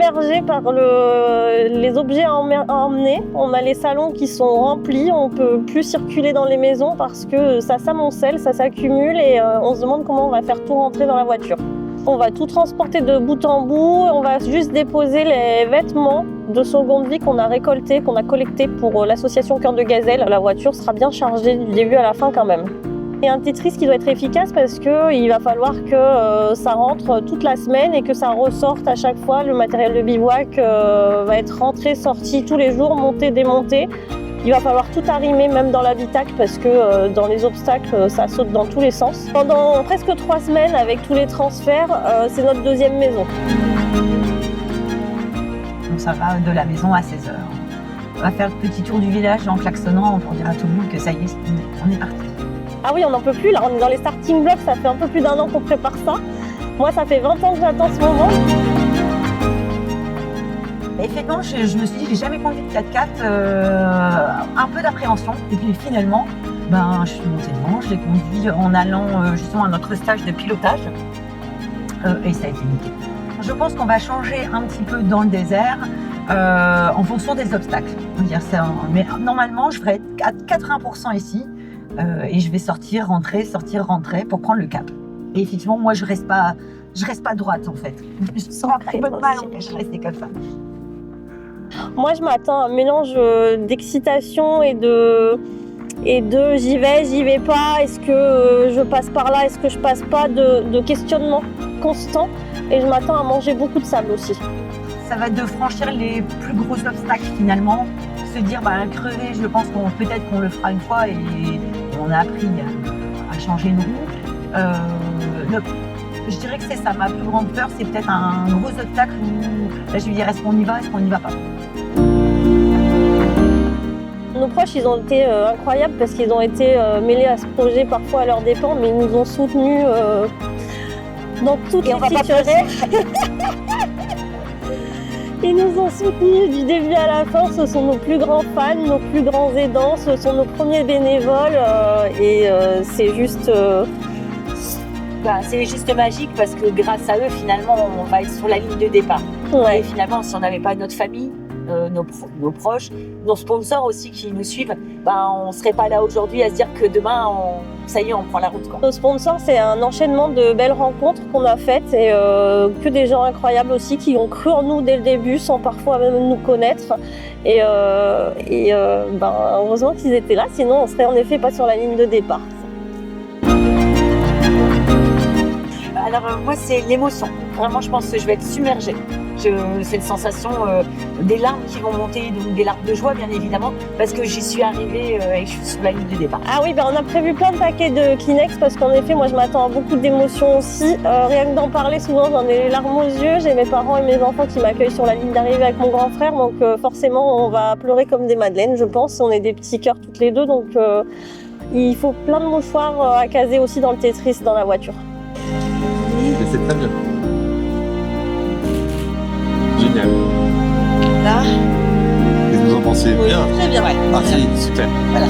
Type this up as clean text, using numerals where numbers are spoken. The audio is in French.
submergé par les objets à emmener. On a les salons qui sont remplis, on ne peut plus circuler dans les maisons parce que ça s'amoncelle, ça s'accumule et on se demande comment on va faire tout rentrer dans la voiture. On va tout transporter de bout en bout, on va juste déposer les vêtements de seconde vie qu'on a récoltés, qu'on a collectés pour l'association Cœur de Gazelle. La voiture sera bien chargée du début à la fin quand même. Et un Tetris qui doit être efficace parce qu'il va falloir que ça rentre toute la semaine et que ça ressorte à chaque fois. Le matériel de bivouac va être rentré, sorti tous les jours, monté, démonté. Il va falloir tout arrimer, même dans l'habitacle, parce que dans les obstacles, ça saute dans tous les sens. Pendant presque 3 semaines, avec tous les transferts, c'est notre deuxième maison. Donc ça va de la maison à 16h. On va faire le petit tour du village en klaxonnant pour dire à tout le monde que ça y est, on est parti. Ah oui, on n'en peut plus, là on est dans les starting blocks, ça fait un peu plus d'1 an qu'on prépare ça. Moi, ça fait 20 ans que j'attends ce moment. Effectivement, je me suis dit, j'ai jamais conduit de 4x4, un peu d'appréhension. Et puis finalement, je suis montée devant, je l'ai conduit en allant justement à notre stage de pilotage. Et ça a été nickel. Je pense qu'on va changer un petit peu dans le désert en fonction des obstacles. Mais normalement, je ferai à 80% ici et je vais sortir, rentrer pour prendre le cap. Et effectivement, moi, je reste pas droite en fait. Je sens un peu de mal en je rester comme ça. Moi, je m'attends à un mélange d'excitation et de j'y vais pas, est-ce que je passe par là, est-ce que je passe pas, de questionnement constant. Et je m'attends à manger beaucoup de sable aussi. Ça va être de franchir les plus gros obstacles finalement, se dire crever, je pense peut-être qu'on le fera une fois et on a appris à changer une roue. Je dirais que c'est ça, ma plus grande peur, c'est peut-être un gros obstacle où là je vais dire est-ce qu'on y va pas. Nos proches, ils ont été incroyables parce qu'ils ont été mêlés à ce projet parfois à leurs dépens, mais ils nous ont soutenus dans toutes les situations. Ils nous ont soutenus du début à la fin, ce sont nos plus grands fans, nos plus grands aidants, ce sont nos premiers bénévoles et c'est juste... C'est juste magique parce que grâce à eux, finalement, on va être sur la ligne de départ. Ouais. Et finalement, si on n'avait pas notre famille, nos proches, nos sponsors aussi qui nous suivent, on ne serait pas là aujourd'hui à se dire que demain, ça y est, on prend la route, quoi. Nos sponsors, c'est un enchaînement de belles rencontres qu'on a faites et que des gens incroyables aussi qui ont cru en nous dès le début sans parfois même nous connaître. Et heureusement qu'ils étaient là, sinon on serait en effet pas sur la ligne de départ. Alors moi, c'est l'émotion. Vraiment, je pense que je vais être submergée. C'est une sensation, des larmes qui vont monter, donc des larmes de joie bien évidemment, parce que j'y suis arrivée et je suis sur la ligne de départ. Ah oui, on a prévu plein de paquets de Kleenex parce qu'en effet, moi je m'attends à beaucoup d'émotions aussi. Rien que d'en parler, souvent j'en ai les larmes aux yeux. J'ai mes parents et mes enfants qui m'accueillent sur la ligne d'arrivée avec mon grand frère, donc forcément on va pleurer comme des madeleines, je pense. On est des petits cœurs toutes les deux, donc il faut plein de mouchoirs à caser aussi dans le Tetris dans la voiture. Mais c'est très bien. Génial. Là, Et vous en pensez oui, bien? très bien, ouais. Ah si, super. Voilà.